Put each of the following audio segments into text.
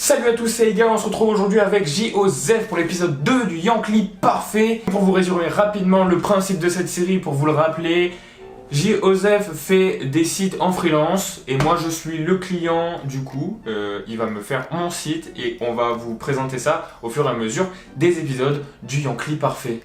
Salut à tous, c'est les gars, on se retrouve aujourd'hui avec JOZEF pour l'épisode 2 du Yankee Parfait. Pour vous résumer rapidement le principe de cette série, pour vous le rappeler, JOZEF fait des sites en freelance et moi je suis le client du coup. Il va me faire mon site et on va vous présenter ça au fur et à mesure des épisodes du Yankee Parfait.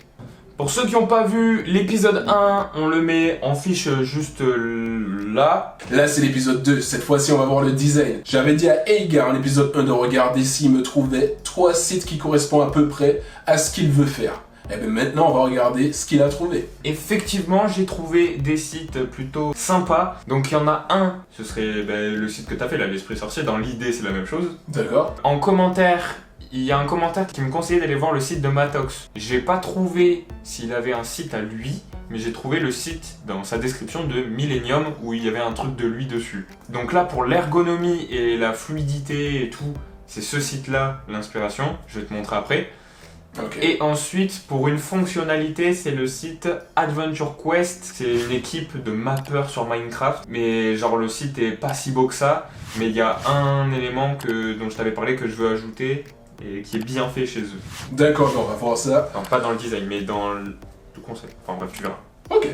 Pour ceux qui n'ont pas vu l'épisode 1, on le met en fiche juste là. Là c'est l'épisode 2, cette fois-ci on va voir le design. J'avais dit à Eigar en l'épisode 1 de regarder s'il me trouvait 3 sites qui correspondent à peu près à ce qu'il veut faire. Et bien maintenant on va regarder ce qu'il a trouvé. Effectivement j'ai trouvé des sites plutôt sympas. Donc il y en a un, ce serait le site que tu as fait là, l'Esprit Sorcier, dans l'idée c'est la même chose. D'accord. En commentaire, il y a un commentaire qui me conseillait d'aller voir le site de Matox. J'ai pas trouvé s'il avait un site à lui, mais j'ai trouvé le site dans sa description de Millennium où il y avait un truc de lui dessus. Donc là, pour l'ergonomie et la fluidité et tout, c'est ce site-là l'inspiration. Je vais te montrer après. Okay. Et ensuite, pour une fonctionnalité, c'est le site Adventure Quest. C'est une équipe de mappeurs sur Minecraft. Mais genre, le site est pas si beau que ça. Mais il y a un élément dont je t'avais parlé que je veux ajouter et qui est bien fait chez eux. D'accord, on va voir ça. Non, pas dans le design, mais dans le concept. Enfin bref, tu verras. Ok.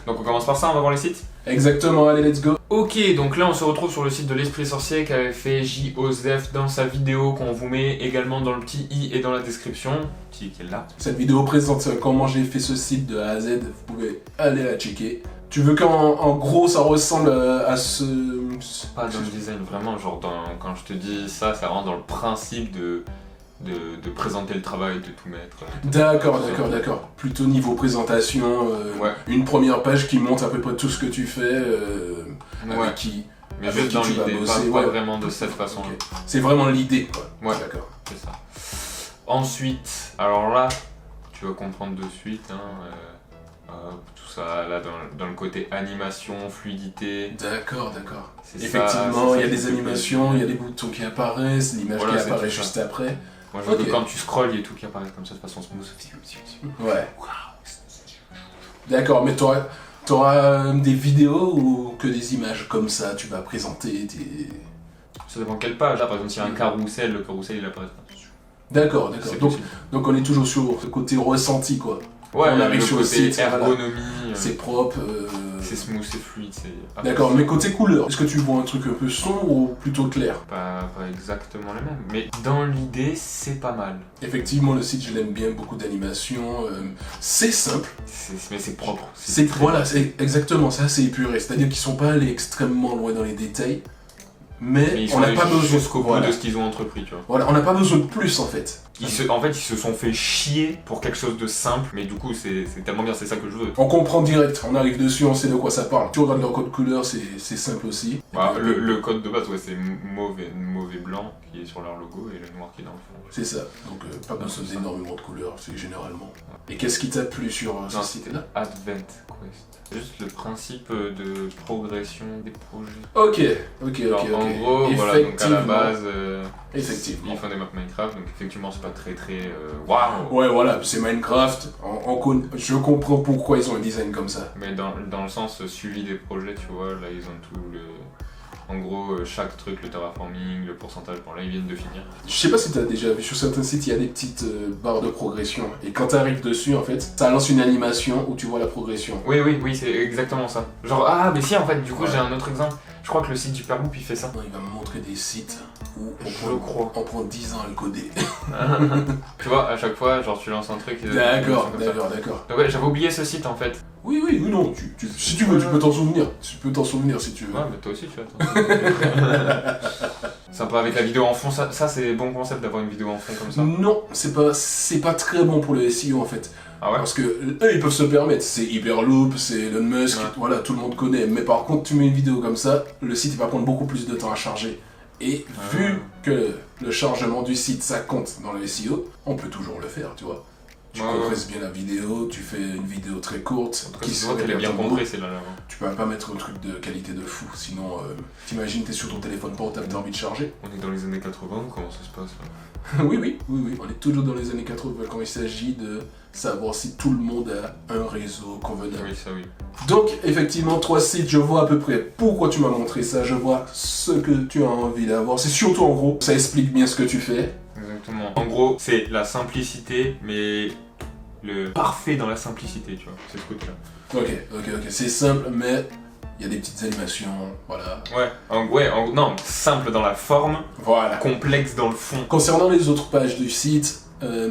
Donc on commence par ça, on va voir les sites. Exactement, allez, let's go. Ok, donc là on se retrouve sur le site de l'Esprit Sorcier qu'avait fait JOZEF dans sa vidéo qu'on vous met également dans le petit i et dans la description. Petit qui est là. Cette vidéo présente comment j'ai fait ce site de A à Z, vous pouvez aller la checker. Tu veux qu'en gros ça ressemble à ce... Pas dans le design, vraiment, genre quand je te dis ça, ça rentre dans le principe de présenter le travail, de tout mettre. D'accord. Plutôt niveau présentation, ouais. Une première page qui montre à peu près tout ce que tu fais, avec qui... Mais juste dans l'idée, pas vraiment de cette façon. Okay. C'est vraiment l'idée, quoi. Ouais, d'accord. C'est ça. Ensuite, alors là, tu vas comprendre de suite, tout ça là dans le côté animation, fluidité. D'accord. Effectivement, il y a des animations, il y a des boutons qui apparaissent, l'image qui apparaît juste après. Moi je veux que quand tu scrolls, il y a tout qui apparaît comme ça de façon smooth. Ouais. D'accord, mais t'auras des vidéos ou que des images comme ça, tu vas présenter tes... Ça dépend quelle page, là par exemple s'il y a un carrousel, le carrousel il apparaît. D'accord. Donc on est toujours sur le côté ressenti quoi. Ouais, on arrive sur le site, ergonomie. C'est propre. C'est smooth, c'est fluide. D'accord, mais côté couleur, est-ce que tu vois un truc un peu sombre ou plutôt clair? Pas exactement les mêmes, mais dans l'idée, c'est pas mal. Effectivement, le site, je l'aime bien, beaucoup d'animation. C'est simple. Mais c'est propre. Voilà, c'est exactement ça, c'est épuré. C'est-à-dire qu'ils sont pas allés extrêmement loin dans les détails. Mais on n'a pas besoin jusqu'au bout de ce qu'ils ont entrepris, tu vois. Voilà, on n'a pas besoin de plus en fait. En fait, ils se sont fait chier pour quelque chose de simple, mais du coup, c'est tellement bien, c'est ça que je veux. On comprend direct, on arrive dessus, on sait de quoi ça parle. Tu regardes leur code couleur, c'est simple aussi. Bah, le code de base, ouais, c'est mauvais blanc qui est sur leur logo et le noir qui est dans le fond. C'est ça, donc pas besoin d'énormément de couleurs, c'est généralement. Et qu'est-ce qui t'a plu sur ce site-là? Advent Quest. Juste le principe de progression des projets. Ok. En gros, voilà, donc à la base, effectivement. ils font des maps Minecraft, donc effectivement c'est pas très waouh. Ouais, voilà, c'est Minecraft, je comprends pourquoi ils ont un design comme ça. Mais dans le sens suivi des projets, tu vois, là ils ont tout le... En gros, chaque truc, le terraforming, le pourcentage, bon là ils viennent de finir. Je sais pas si t'as déjà vu, sur certains sites il y a des petites barres de progression. Et quand t'arrives dessus en fait, ça lance une animation où tu vois la progression. Oui, c'est exactement ça. Genre, mais si en fait, du coup j'ai un autre exemple. Je crois que le site d'Hyperloop il fait ça. Non, il va me montrer des sites où on prend 10 ans à le coder. Tu vois, à chaque fois, genre tu lances un truc... D'accord. Donc ouais, j'avais oublié ce site en fait. Oui, non, si tu veux, tu peux t'en souvenir. Tu peux t'en souvenir si tu veux. Ouais, mais toi aussi tu vas Sympa avec la vidéo en fond, ça c'est bon concept d'avoir une vidéo en fond comme ça. Non, c'est pas très bon pour le SEO en fait. Ah ouais? Parce que eux ils peuvent se permettre, c'est Hyperloop, c'est Elon Musk, voilà, tout le monde connaît. Mais par contre, tu mets une vidéo comme ça, le site il va prendre beaucoup plus de temps à charger. Et vu que le chargement du site ça compte dans le SEO, on peut toujours le faire, tu vois. Tu compresses bien la vidéo, tu fais une vidéo très courte. Qui se voit qu'elle est bien compressée là. Tu peux pas mettre un truc de qualité de fou, sinon t'imagines t'es sur ton téléphone portable, t'as envie de charger. On est dans les années 80 ou comment ça se passe là? Oui, on est toujours dans les années 80 quand il s'agit de savoir si tout le monde a un réseau convenable. Oui, ça oui. Donc, effectivement, 3 sites, je vois à peu près pourquoi tu m'as montré ça, je vois ce que tu as envie d'avoir. C'est surtout, en gros, ça explique bien ce que tu fais. Exactement. En gros, c'est la simplicité, mais le parfait dans la simplicité, tu vois. C'est ce côté-là. Ok. C'est simple, mais il y a des petites animations, voilà. Non, simple dans la forme, Voilà. complexe dans le fond. Concernant les autres pages du site,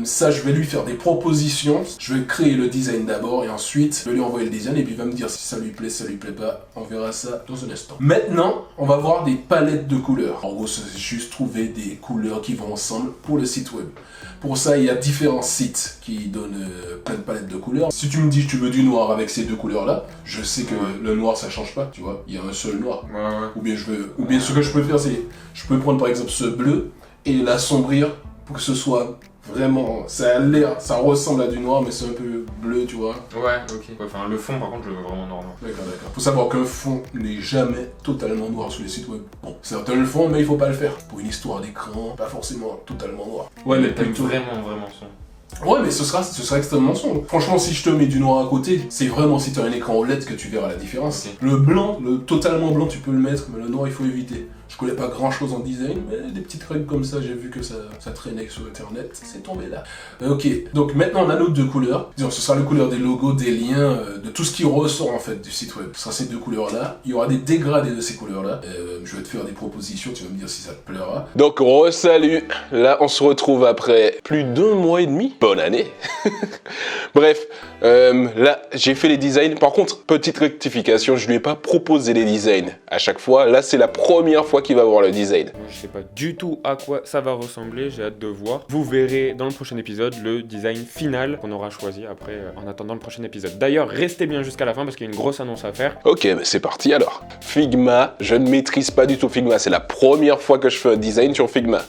ça, je vais lui faire des propositions. Je vais créer le design d'abord et ensuite, je vais lui envoyer le design et puis il va me dire si ça lui plaît, si ça lui plaît pas. On verra ça dans un instant. Maintenant, on va voir des palettes de couleurs. En gros, c'est juste trouver des couleurs qui vont ensemble pour le site web. Pour ça, il y a différents sites qui donnent plein de palettes de couleurs. Si tu me dis que tu veux du noir avec ces deux couleurs-là, je sais que le noir, ça change pas, tu vois. Il y a un seul noir. Ou bien ce que je peux faire, c'est je peux prendre par exemple ce bleu et l'assombrir pour que ce soit vraiment, ça ressemble à du noir, mais c'est un peu bleu, tu vois. Ouais, ok. Enfin, le fond, par contre, je le veux vraiment noir. D'accord. Faut savoir qu'un fond n'est jamais totalement noir sur les sites web. Bon, certains le font, mais il faut pas le faire. Pour une histoire d'écran, pas forcément totalement noir. Ouais, mais t'aimes vraiment son. Ouais, mais ce sera extrêmement sombre. Franchement, si je te mets du noir à côté, c'est vraiment si tu as un écran OLED que tu verras la différence. Okay. Le blanc, le totalement blanc, tu peux le mettre, mais le noir, il faut éviter. Je connais pas grand chose en design, mais des petites règles comme ça, j'ai vu que ça traînait sur internet, c'est tombé là. Ok, donc maintenant on a nos deux couleurs. Disons, ce sera la couleur des logos, des liens, de tout ce qui ressort en fait du site web. Ce sera ces deux couleurs là. Il y aura des dégradés de ces couleurs là. Je vais te faire des propositions, tu vas me dire si ça te plaira. Donc re-salut, là on se retrouve après plus d'1 mois et demi. Bonne année. Bref, là j'ai fait les designs. Par contre, petite rectification, je lui ai pas proposé les designs à chaque fois. Là c'est la première fois qu'il va voir le design. Je sais pas du tout à quoi ça va ressembler, j'ai hâte de voir. Vous verrez dans le prochain épisode le design final qu'on aura choisi après en attendant le prochain épisode. D'ailleurs, restez bien jusqu'à la fin parce qu'il y a une grosse annonce à faire. Ok, mais c'est parti alors. Figma, je ne maîtrise pas du tout Figma. C'est la première fois que je fais un design sur Figma.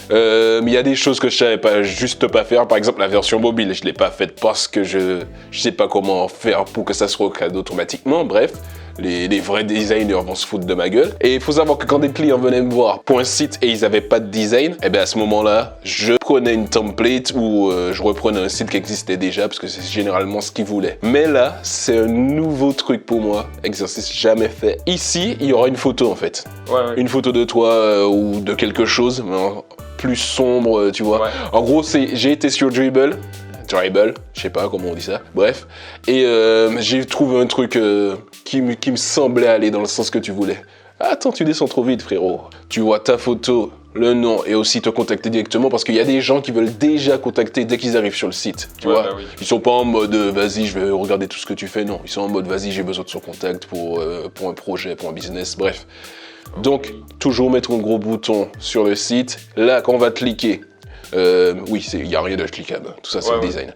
Il y a des choses que je savais pas faire. Par exemple, la version mobile, je l'ai pas faite parce que je sais pas comment faire pour que ça se recade automatiquement. Bref, les vrais designers vont se foutre de ma gueule. Et il faut savoir que quand des clients venaient me voir pour un site et ils avaient pas de design, et bien à ce moment-là, je prenais une template ou je reprenais un site qui existait déjà parce que c'est généralement ce qu'ils voulaient. Mais là, c'est un nouveau truc pour moi, exercice jamais fait. Ici, il y aura une photo en fait. Ouais. Une photo de toi ou de quelque chose, mais plus sombre, tu vois. Ouais. En gros, j'ai été sur Dribbble, je sais pas comment on dit ça, bref, et j'ai trouvé un truc qui me semblait aller dans le sens que tu voulais. Attends, tu descends trop vite, frérot. Tu vois ta photo, le nom, et aussi te contacter directement, parce qu'il y a des gens qui veulent déjà contacter dès qu'ils arrivent sur le site, tu vois. Bah oui. Ils sont pas en mode vas-y, je vais regarder tout ce que tu fais, non. Ils sont en mode vas-y, j'ai besoin de son contact pour un projet, pour un business, bref. Donc, toujours mettre un gros bouton sur le site. Là, quand on va cliquer, oui, il n'y a rien de cliquable, tout ça c'est le design.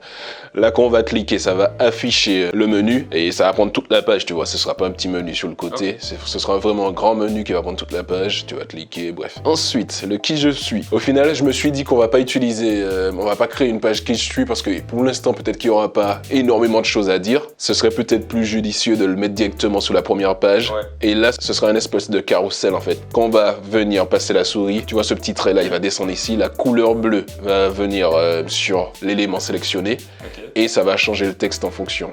Là quand on va cliquer, ça va afficher le menu et ça va prendre toute la page, tu vois, ce sera pas un petit menu sur le côté, ce sera vraiment un grand menu qui va prendre toute la page, tu vas cliquer, bref. Ensuite, le qui je suis. Au final, je me suis dit qu'on va pas utiliser, on va pas créer une page qui je suis parce que pour l'instant peut-être qu'il y aura pas énormément de choses à dire. Ce serait peut-être plus judicieux de le mettre directement sous la première page. Ouais. Et là, ce sera un espèce de carrousel en fait. Quand on va venir passer la souris, tu vois ce petit trait là, il va descendre ici, la couleur bleue va venir sur l'élément sélectionné et ça va changer le texte en fonction.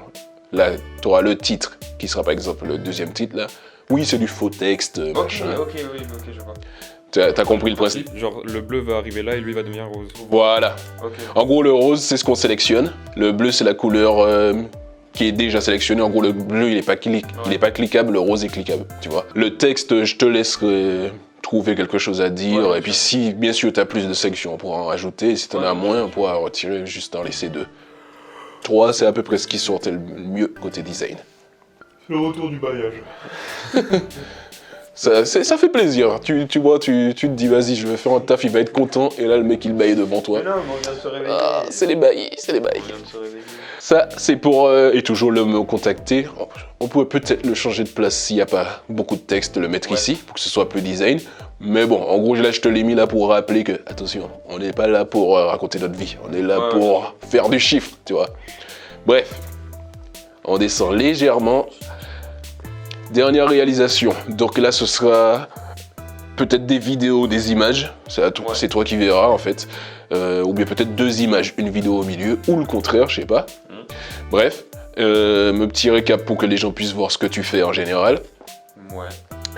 Là, tu auras le titre qui sera par exemple le deuxième titre là. Oui, c'est du faux texte, machin. Ok, je vois. T'as compris le principe? Genre le bleu va arriver là et lui va devenir rose. Voilà. Ok. En gros, le rose, c'est ce qu'on sélectionne. Le bleu, c'est la couleur qui est déjà sélectionnée. En gros, le bleu, il est pas cliquable, le rose est cliquable, tu vois. Le texte, je te laisserai trouver quelque chose à dire. Et puis si, bien sûr, tu as plus de sections, on pourra en rajouter. Si tu en as moins, on pourra retirer, juste en laisser 2. 3, c'est à peu près ce qui sortait le mieux côté design. C'est le retour du bailliage. Ça fait plaisir. Tu vois, tu te dis, vas-y, je vais faire un taf, il va être content. Et là, le mec, il baille devant toi. Mais non, mais on vient de se réveiller. Ah, c'est les baillis. On vient de se réveiller. Ça, c'est pour... et toujours le me contacter. On pourrait peut-être le changer de place s'il n'y a pas beaucoup de texte, le mettre ici, pour que ce soit plus design. Mais bon, en gros, là, je te l'ai mis là pour rappeler que, attention, on n'est pas là pour raconter notre vie. On est là pour faire du chiffre, tu vois. Bref, on descend légèrement. Dernière réalisation. Donc là, ce sera peut-être des vidéos, des images, c'est toi qui verras en fait. Ou bien peut-être 2 images, une vidéo au milieu, ou le contraire, je sais pas. Bref, mon petit récap pour que les gens puissent voir ce que tu fais en général. Ouais.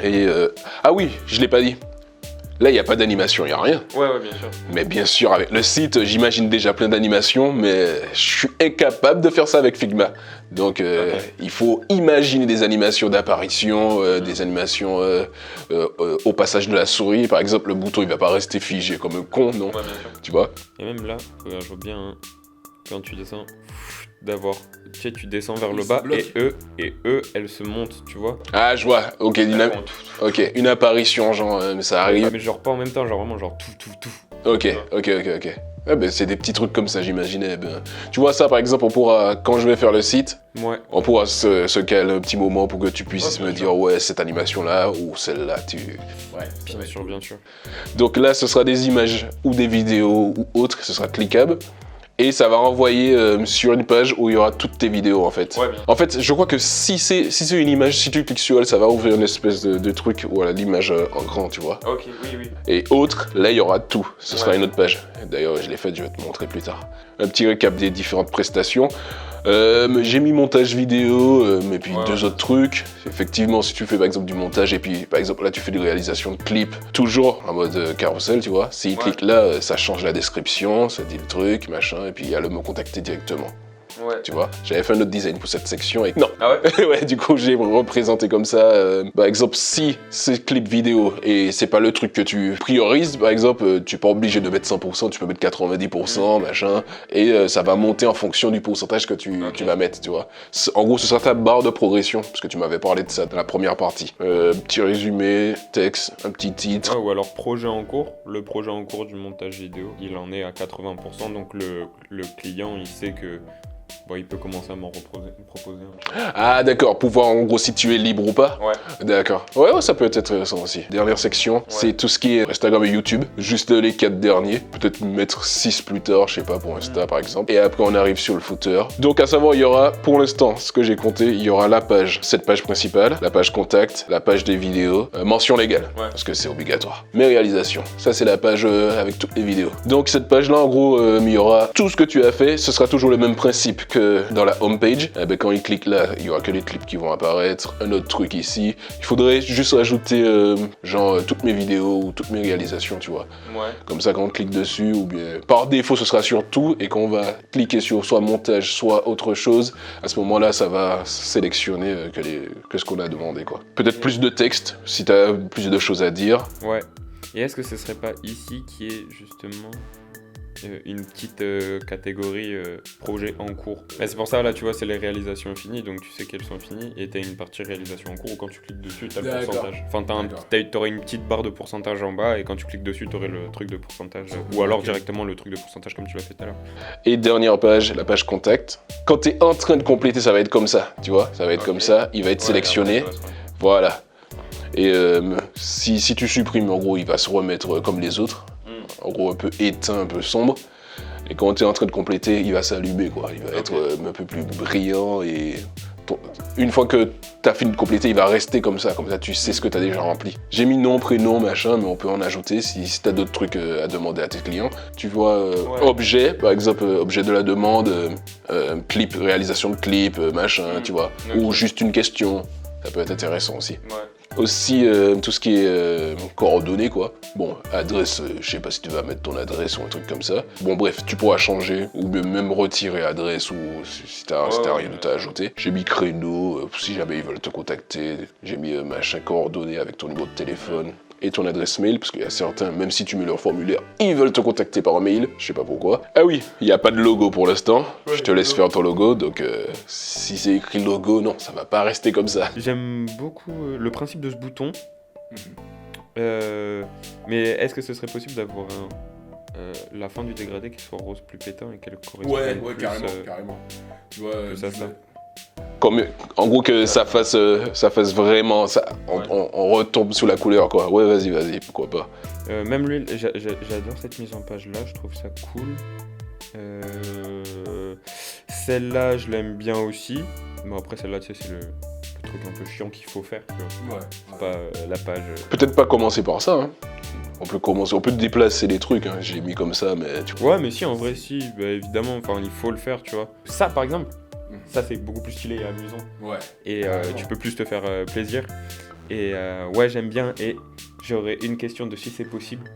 Et ah oui, je l'ai pas dit. Là, il n'y a pas d'animation, il n'y a rien. Ouais, bien sûr. Mais bien sûr, avec le site, j'imagine déjà plein d'animations, mais je suis incapable de faire ça avec Figma. Donc, il faut imaginer des animations d'apparition, des animations au passage de la souris. Par exemple, le bouton, il va pas rester figé comme un con, non? Ouais, bien sûr. Tu vois? Et même là, regarde, je vois bien, hein, quand tu descends, d'avoir, tu sais, tu descends vers le bas, et eux, elles se montent, tu vois. Ah, je vois. Ok, une apparition, genre, mais ça arrive. Ah, mais genre pas en même temps, genre vraiment, genre tout. Ok. Ah ben, c'est des petits trucs comme ça, j'imaginais. Ben, tu vois ça, par exemple, on pourra, quand je vais faire le site, on pourra se caler un petit moment pour que tu puisses me dire, ouais, cette animation-là ou celle-là, Bien sûr. Donc là, ce sera des images ou des vidéos ou autres, ce sera cliquable. Et ça va renvoyer sur une page où il y aura toutes tes vidéos en fait. Ouais, bien. En fait, je crois que si c'est une image, si tu cliques sur elle, ça va ouvrir une espèce de truc, voilà, l'image en grand, tu vois. Ok, oui. Et autre, là il y aura tout. Ce sera une autre page. D'ailleurs, je l'ai faite, je vais te montrer plus tard. Un petit récap des différentes prestations. J'ai mis montage vidéo, mais puis 2 autres trucs. Effectivement, si tu fais par exemple du montage et puis par exemple là tu fais des réalisations de clips, toujours en mode carrousel, tu vois. S'il clique là, ça change la description, ça dit le truc, machin, et puis il y a le me contacter directement. Ouais. Tu vois, j'avais fait un autre design pour cette section et non. Ah ouais? Ouais, du coup, j'ai représenté comme ça. Par exemple, si c'est clip vidéo et c'est pas le truc que tu priorises, par exemple, tu n'es pas obligé de mettre 100%, tu peux mettre 90%, machin, et ça va monter en fonction du pourcentage que tu vas mettre, tu vois. En gros, ce sera ta barre de progression, parce que tu m'avais parlé de ça dans la première partie. Petit résumé, texte, un petit titre. Ou alors projet en cours. Le projet en cours du montage vidéo, il en est à 80%, donc le client, il sait que bon, il peut commencer à m'en proposer. Ah d'accord, pouvoir en gros si tu es libre ou pas. Ouais. D'accord. Ouais, ça peut être intéressant aussi. Dernière section, c'est tout ce qui est Instagram et YouTube. Juste les 4 derniers. Peut-être mettre 6 plus tard, je sais pas, pour Insta par exemple. Et après on arrive sur le footer. Donc à savoir, il y aura, pour l'instant, ce que j'ai compté, il y aura la page, cette page principale, la page contact, la page des vidéos, mention légale, parce que c'est obligatoire. Mes réalisations, ça c'est la page avec toutes les vidéos. Donc cette page là, en gros, il y aura tout ce que tu as fait. Ce sera toujours le même principe que dans la homepage. Quand il clique là, il y aura que les clips qui vont apparaître. Un autre truc ici. Il faudrait juste rajouter genre toutes mes vidéos ou toutes mes réalisations, tu vois. Ouais. Comme ça, quand on clique dessus, ou bien par défaut, ce sera sur tout, et quand on va cliquer sur soit montage, soit autre chose, à ce moment-là, ça va sélectionner que ce qu'on a demandé, quoi. Peut-être plus de texte, si tu as plus de choses à dire. Ouais. Et est-ce que ce serait pas ici qui est justement une petite catégorie projet en cours? Mais c'est pour ça, là, tu vois, c'est les réalisations finies, donc tu sais qu'elles sont finies, et t'as une partie réalisation en cours où quand tu cliques dessus, t'as le pourcentage. Enfin, t'aurais une petite barre de pourcentage en bas, et quand tu cliques dessus, t'aurais le truc de pourcentage, ou alors directement le truc de pourcentage comme tu l'as fait tout à l'heure. Et dernière page, la page contact. Quand t'es en train de compléter, ça va être comme ça, tu vois, ça va être comme ça, il va être sélectionné, voilà. Et si tu supprimes, en gros, il va se remettre comme les autres. En gros, un peu éteint, un peu sombre. Et quand tu es en train de compléter, il va s'allumer, quoi. Il va être un peu plus brillant. Et une fois que tu as fini de compléter, il va rester comme ça tu sais ce que tu as déjà rempli. J'ai mis nom, prénom, machin, mais on peut en ajouter si tu as d'autres trucs à demander à tes clients. Tu vois, objet, par exemple, objet de la demande, clip, réalisation de clip, machin, tu vois. Ou juste une question. Ça peut être intéressant aussi. Aussi, tout ce qui est coordonnées, quoi. Bon, adresse, je sais pas si tu vas mettre ton adresse ou un truc comme ça. Bon, bref, tu pourras changer ou même retirer adresse ou si t'as rien à ajouter. J'ai mis créneau, si jamais ils veulent te contacter. J'ai mis machin coordonnées avec ton numéro de téléphone et ton adresse mail, parce qu'il y a certains, même si tu mets leur formulaire, ils veulent te contacter par mail, je sais pas pourquoi. Ah oui, il n'y a pas de logo pour l'instant, je te laisse faire ton logo, donc si c'est écrit logo, non, ça va pas rester comme ça. J'aime beaucoup le principe de ce bouton, mais est-ce que ce serait possible d'avoir la fin du dégradé qui soit rose plus pétant et qu'elle corresponde plus, carrément. Tu vois, ça. Comme, en gros que ça fasse vraiment ça, on retombe sous la couleur, quoi. Ouais, vas-y, pourquoi pas. Même lui, j'adore cette mise en page là, je trouve ça cool. Celle-là, je l'aime bien aussi. Mais après celle-là, tu sais, c'est le trucs un peu chiants qu'il faut faire, tu vois. Ouais. C'est pas la page... Peut-être pas commencer par ça, hein. On peut déplacer les trucs, hein. J'ai mis comme ça, mais tu Ouais, mais si, en vrai, si, bah, évidemment, enfin, il faut le faire, tu vois. Ça, par exemple, ça, c'est beaucoup plus stylé et amusant. Ouais. Et tu peux plus te faire plaisir. Et ouais, j'aime bien. Et j'aurais une question de si c'est possible.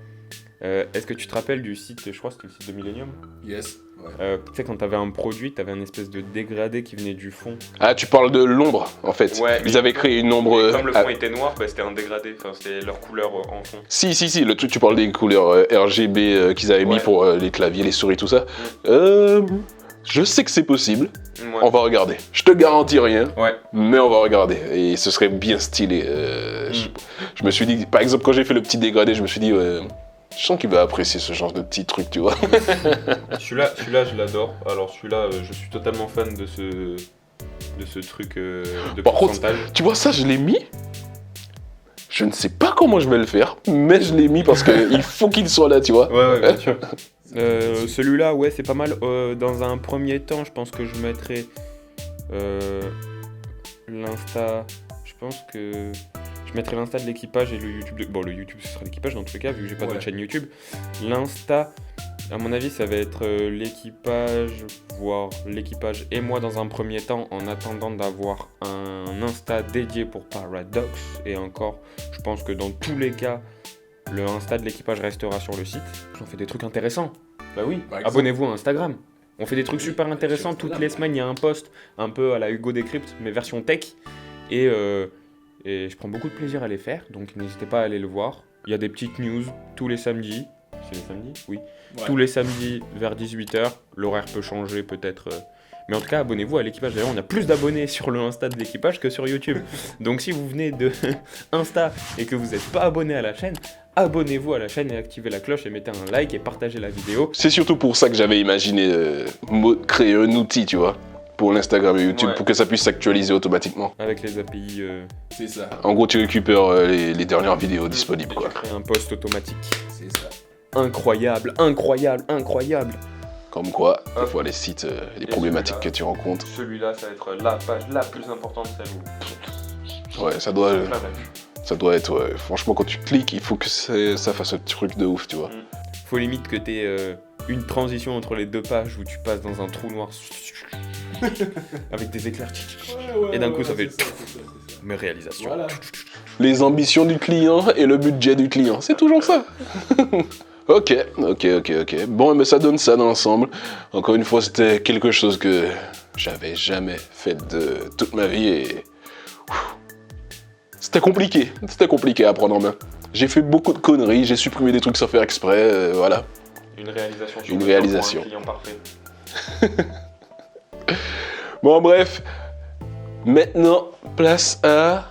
Est-ce que tu te rappelles du site, je crois que c'était le site de Millennium? Yes. Ouais. Tu sais, quand t'avais un produit, t'avais un espèce de dégradé qui venait du fond. Ah, tu parles de l'ombre, en fait. Ouais. Ils avaient créé une ombre... Comme le fond était noir, bah, c'était un dégradé. Enfin, c'était leur couleur en fond. Si, le truc, tu parles des couleurs RGB qu'ils avaient mis pour les claviers, les souris, tout ça. Je sais que c'est possible. Ouais. On va regarder. Je te garantis rien, Ouais. mais on va regarder. Et ce serait bien stylé. Je me suis dit, par exemple, quand j'ai fait le petit dégradé, je me suis dit, je sens qu'il va apprécier ce genre de petits trucs, tu vois. Celui-là, je l'adore. Alors celui-là, je suis totalement fan de ce truc de Par contre, pourcentage. tu vois ça, je l'ai mis. Je ne sais pas comment je vais le faire, mais je l'ai mis parce qu'il faut qu'il soit là, tu vois. Ouais, bien sûr. Celui-là, ouais, c'est pas mal. Dans un premier temps, je pense que je mettrais l'Insta. Je pense que je mettrais l'Insta de l'équipage et le YouTube. Bon, le YouTube, ce sera l'équipage dans tous les cas, vu que j'ai pas de chaîne YouTube. L'Insta, à mon avis, ça va être l'équipage, voire l'équipage et moi dans un premier temps, en attendant d'avoir un Insta dédié pour Paradox. Et encore, je pense que dans tous les cas, le Insta de l'équipage restera sur le site. On fait des trucs intéressants. Bah oui, abonnez-vous à Instagram. On fait des trucs super intéressants. Toutes les semaines, il y a un post un peu à la Hugo Decrypt, mais version tech. Et je prends beaucoup de plaisir à les faire, donc n'hésitez pas à aller le voir. Il y a des petites news tous les samedis. C'est les samedis? Oui. Ouais. Tous les samedis vers 18h. L'horaire peut changer peut-être. Mais en tout cas, abonnez-vous à l'équipage. D'ailleurs, on a plus d'abonnés sur le Insta de l'équipage que sur YouTube. Donc si vous venez de Insta et que vous n'êtes pas abonné à la chaîne, abonnez-vous à la chaîne et activez la cloche et mettez un like et partagez la vidéo. C'est surtout pour ça que j'avais imaginé créer un outil, tu vois, pour l'Instagram et YouTube, pour que ça puisse s'actualiser automatiquement. Avec les API... C'est ça. En gros, tu récupères les dernières vidéos disponibles, quoi. Tu crées un post automatique. C'est ça. Incroyable, incroyable, incroyable. Comme quoi, des fois les sites, les problématiques que tu rencontres. Celui-là, ça va être la page la plus importante, celle où... Ouais, ça doit être... franchement, quand tu cliques, il faut que ça fasse un truc de ouf, tu vois. Faut limite que t'aies une transition entre les deux pages où tu passes dans un trou noir avec des éclairs. Et d'un coup, ça fait... Mes réalisations. Voilà. Les ambitions du client et le budget du client, c'est toujours ça. Ok. Bon, mais ça donne ça dans l'ensemble. Encore une fois, c'était quelque chose que j'avais jamais fait de toute ma vie et... C'était compliqué à prendre en main. J'ai fait beaucoup de conneries, j'ai supprimé des trucs sans faire exprès, voilà. Une réalisation. Une réalisation. Pour un client parfait. Bon, bref. Maintenant, place à...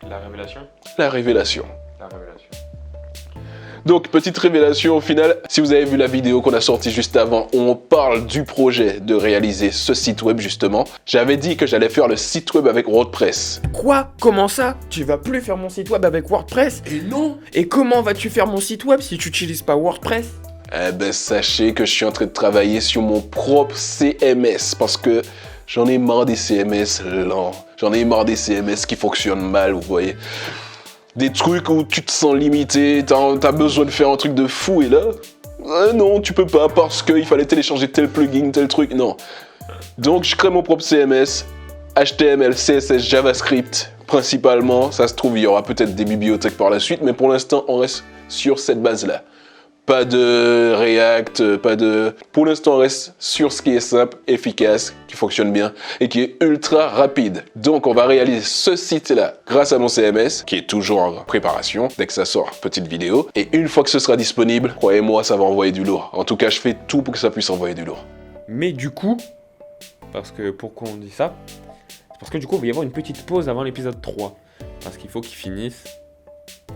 La révélation. La révélation. Donc, petite révélation au final, si vous avez vu la vidéo qu'on a sortie juste avant, où on parle du projet de réaliser ce site web justement, j'avais dit que j'allais faire le site web avec WordPress. Quoi? Comment ça? Tu vas plus faire mon site web avec WordPress? Et non! Et comment vas-tu faire mon site web si tu n'utilises pas WordPress? Eh ben, sachez que je suis en train de travailler sur mon propre CMS, parce que j'en ai marre des CMS lents, j'en ai marre des CMS qui fonctionnent mal, vous voyez. Des trucs où tu te sens limité, t'as besoin de faire un truc de fou et là, non, tu peux pas parce qu'il fallait télécharger tel plugin, tel truc, non. Donc je crée mon propre CMS, HTML, CSS, JavaScript, principalement. Ça se trouve, il y aura peut-être des bibliothèques par la suite, mais pour l'instant, on reste sur cette base-là. Pas de React, pas de... Pour l'instant, on reste sur ce qui est simple, efficace, qui fonctionne bien et qui est ultra rapide. Donc, on va réaliser ce site-là grâce à mon CMS, qui est toujours en préparation. Dès que ça sort, petite vidéo. Et une fois que ce sera disponible, croyez-moi, ça va envoyer du lourd. En tout cas, je fais tout pour que ça puisse envoyer du lourd. Mais du coup, pourquoi on dit ça? C'est parce que du coup, il va y avoir une petite pause avant l'épisode 3. Parce qu'il faut qu'il finisse.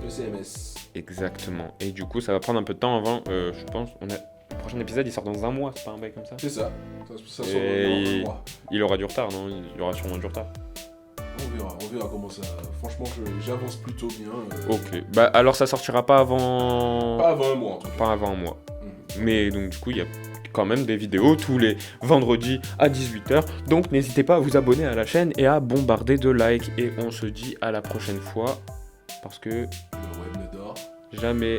Le CMS. Exactement. Et du coup, ça va prendre un peu de temps avant, je pense. Le prochain épisode, il sort dans un mois, c'est pas un bail comme ça? C'est ça. Ça sort Et dans un mois. Il aura du retard, non? Il y aura sûrement du retard. On verra comment ça... Franchement, j'avance plutôt bien. Ok. Bah alors, ça sortira pas avant... Pas avant un mois, en tout cas. Pas avant un mois. Mais donc, du coup, il y a quand même des vidéos tous les vendredis à 18h. Donc n'hésitez pas à vous abonner à la chaîne et à bombarder de likes. Et on se dit à la prochaine fois parce que Le web ne dort jamais.